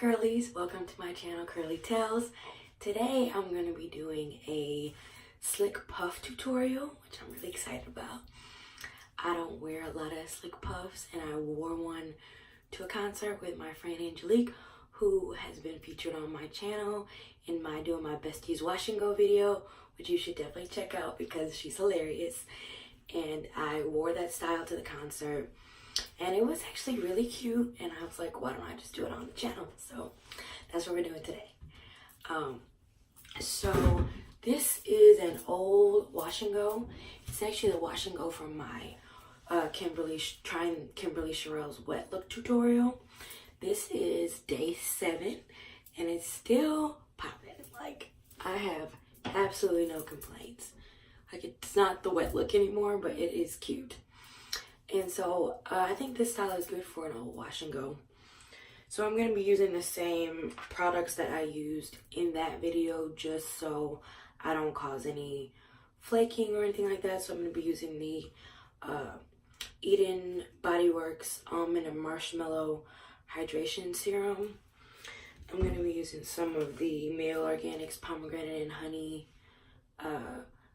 Curlies, welcome to my channel Curly Tales. Today I'm going to be doing a slick puff tutorial, which I'm really excited about. I don't wear a lot of slick puffs, and I wore one to a concert with my friend Angelique, who has been featured on my channel in my Doing My Besties Wash and Go video, which you should definitely check out because she's hilarious. And I wore that style to the concert, and it was actually really cute, and I was like, why don't I just do it on the channel? So that's what we're doing today. So this is an old wash and go. It's actually the wash and go from my trying Kimberly Sherrill's wet look tutorial. This is day 7, and it's still popping. Like, I have absolutely no complaints. Like, it's not the wet look anymore, but it is cute. And so I think this style is good for an old wash and go. So I'm going to be using the same products that I used in that video, just so I don't cause any flaking or anything like that. So I'm going to be using the Ebin Bodyworks Almond and Marshmallow Hydration Serum. I'm going to be using some of the Mielle Organics Pomegranate and Honey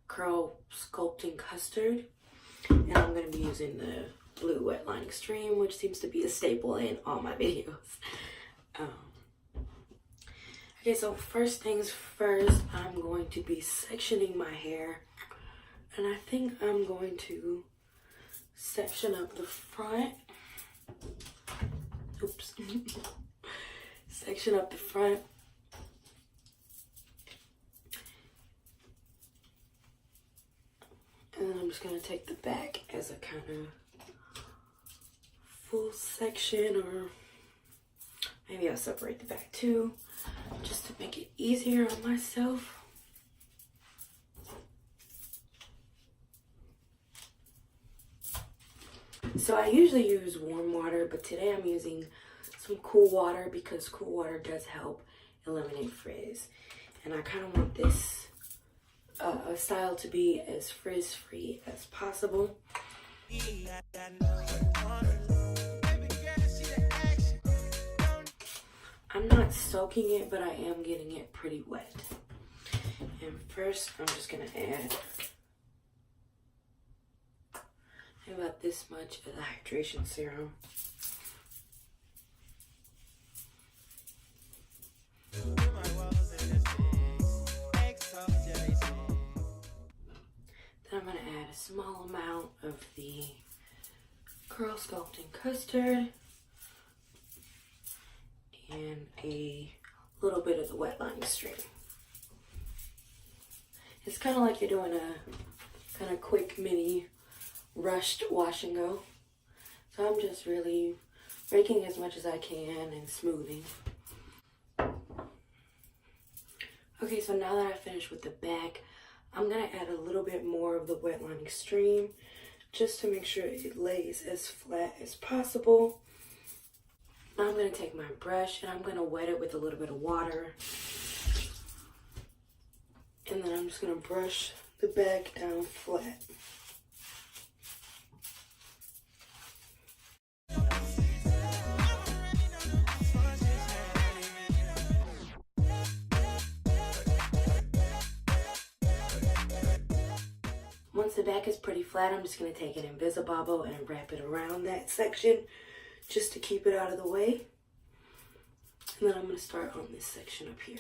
Curl Sculpting Custard. And I'm going to be using the blue Wetline Xtreme, which seems to be a staple in all my videos. Okay, so first things first, I'm going to be sectioning my hair. And I think I'm going to section up the front. Oops. Section up the front. And then I'm just going to take the back as a kind of full section, or maybe I'll separate the back too, just to make it easier on myself. So I usually use warm water, but today I'm using some cool water because cool water does help eliminate frizz. And I kind of want this style to be as frizz-free as possible. I'm not soaking it, but I am getting it pretty wet. And first, I'm just going to add about this much of the hydration serum. Then I'm going to add a small amount of the Curl Sculpting Custard and a little bit of the Wetline Xtreme. It's kind of like you're doing a kind of quick mini rushed wash and go. So I'm just really raking as much as I can and smoothing. Okay, so now that I finished with the back, I'm going to add a little bit more of the Wetline Xtreme just to make sure it lays as flat as possible. Now I'm going to take my brush and I'm going to wet it with a little bit of water. And then I'm just going to brush the back down flat. Once the back is pretty flat, I'm just going to take an Invisibobble and wrap it around that section just to keep it out of the way. And then I'm going to start on this section up here.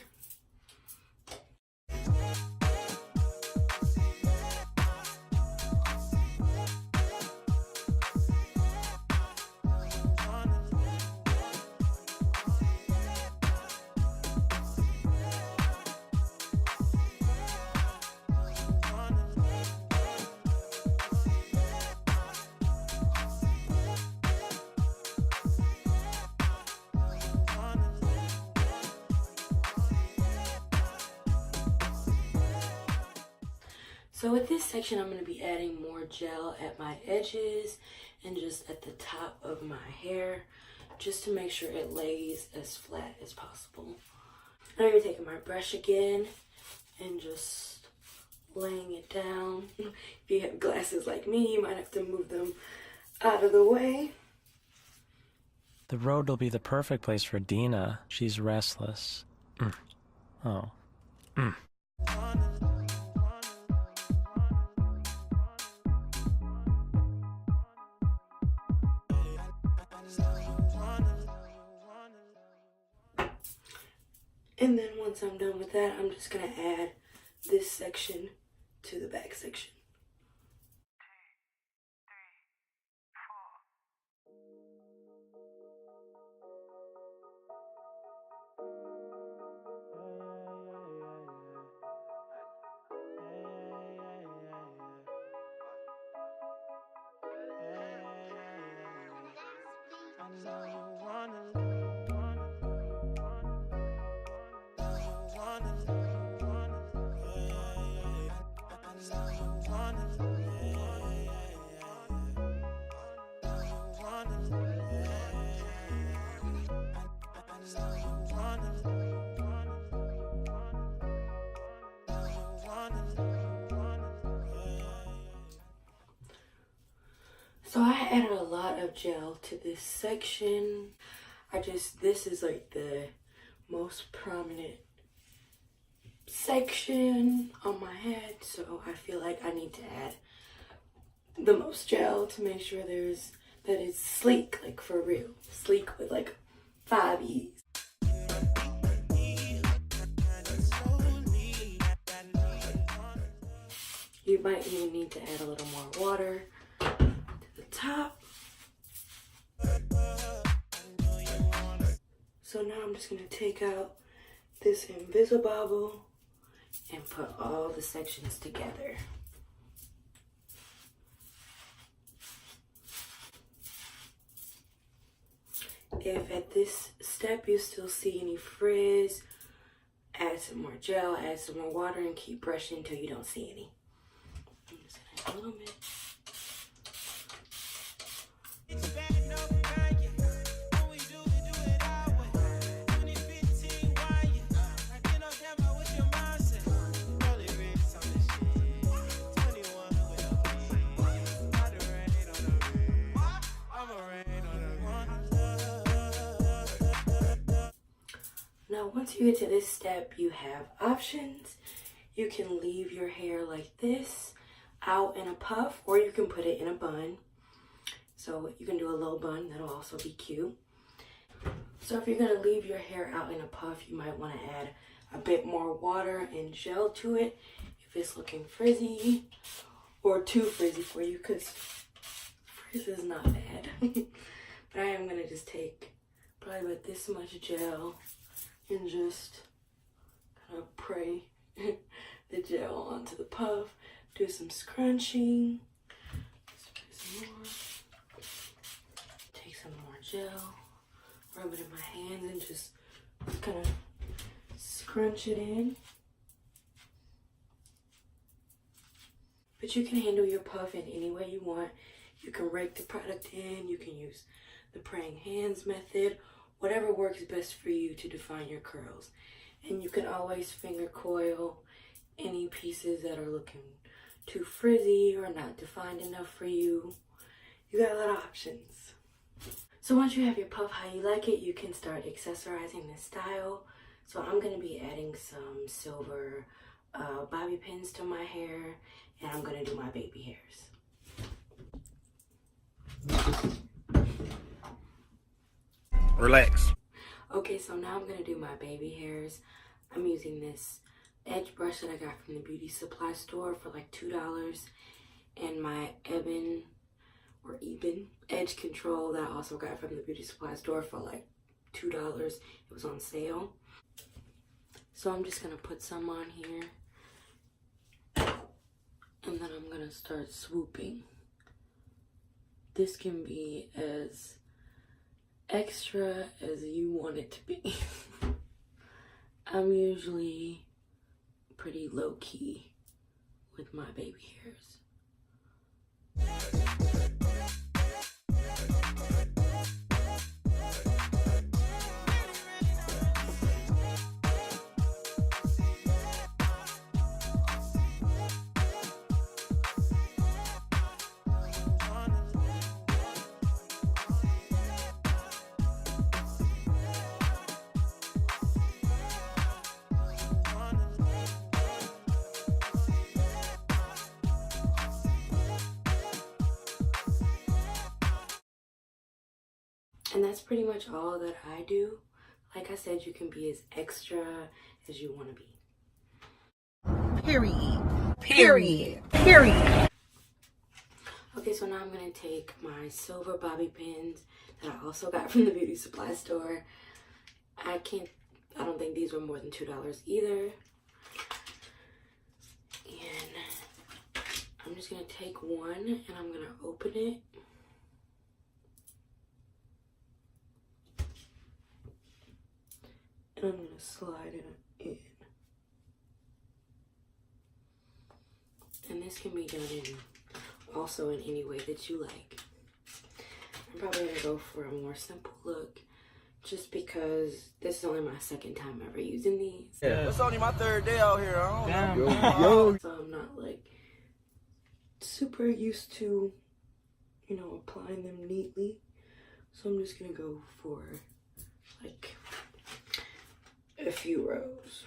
So with this section, I'm going to be adding more gel at my edges and just at the top of my hair, just to make sure it lays as flat as possible. I'm going to be taking my brush again and just laying it down. If you have glasses like me, you might have to move them out of the way. The road will be the perfect place for Dina. She's restless. Oh. And then once I'm done with that, I'm just gonna add this section to the back section. So I added a lot of gel to this section. This is like the most prominent section on my head, so I feel like I need to add the most gel to make sure that it's sleek, like for real. Sleek with like 5 E's. You might even need to add a little more water to the top. So now I'm just gonna take out this Invisibobble and put all the sections together. If at this step you still see any frizz, add some more gel, add some more water, and keep brushing until you don't see any. I'm just gonna add a little bit. Now, once you get to this step, you have options. You can leave your hair like this, out in a puff, or you can put it in a bun. So you can do a low bun, that'll also be cute. So if you're gonna leave your hair out in a puff, you might wanna add a bit more water and gel to it if it's looking frizzy or too frizzy for you, because frizz is not bad. But I am gonna just take probably about this much gel and just kind of spray the gel onto the puff, do some scrunching, spray some more, take some more gel, rub it in my hands and just kind of scrunch it in. But you can handle your puff in any way you want. You can rake the product in, you can use the praying hands method, whatever works best for you to define your curls. And you can always finger coil any pieces that are looking too frizzy or not defined enough for you. You got a lot of options. So once you have your puff how you like it, you can start accessorizing this style. So I'm gonna be adding some silver bobby pins to my hair, and I'm gonna do my baby hairs. Relax. Okay, so now I'm gonna do my baby hairs. I'm using this edge brush that I got from the beauty supply store for like $2, and my Ebin edge control that I also got from the beauty supply store for like $2. It was on sale. So I'm just gonna put some on here, and then I'm gonna start swooping. This can be as extra as you want it to be. I'm usually pretty low-key with my baby hairs. And that's pretty much all that I do. Like I said, you can be as extra as you want to be. Period. Okay, so now I'm going to take my silver bobby pins that I also got from the beauty supply store. I don't think these were more than $2 either. And I'm just going to take one and I'm going to open it. And I'm going to slide it in. And this can be done also in any way that you like. I'm probably going to go for a more simple look just because this is only my second time ever using these. Yeah. It's only my third day out here. I don't know. So I'm not like super used to, you know, applying them neatly. So I'm just going to go for like a few rows.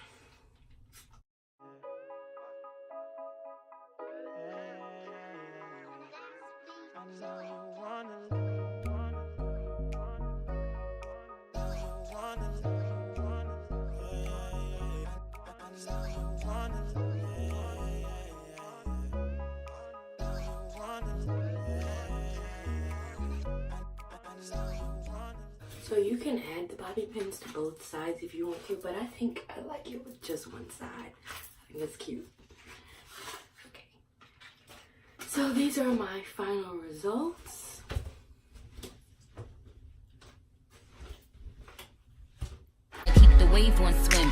So you can add the bobby pins to both sides if you want to, but I think I like it with just one side. I think that's cute. Okay. So these are my final results. Keep the wave on swim,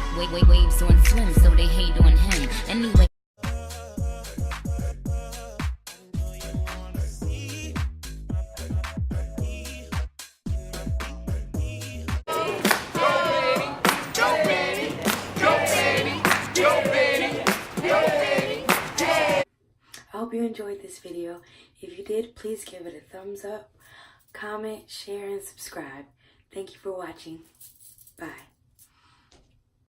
waves on swim, so they hate on him. Anyway. I hope you enjoyed this video. If you did, please give it a thumbs up, comment, share, and subscribe. Thank you for watching. Bye.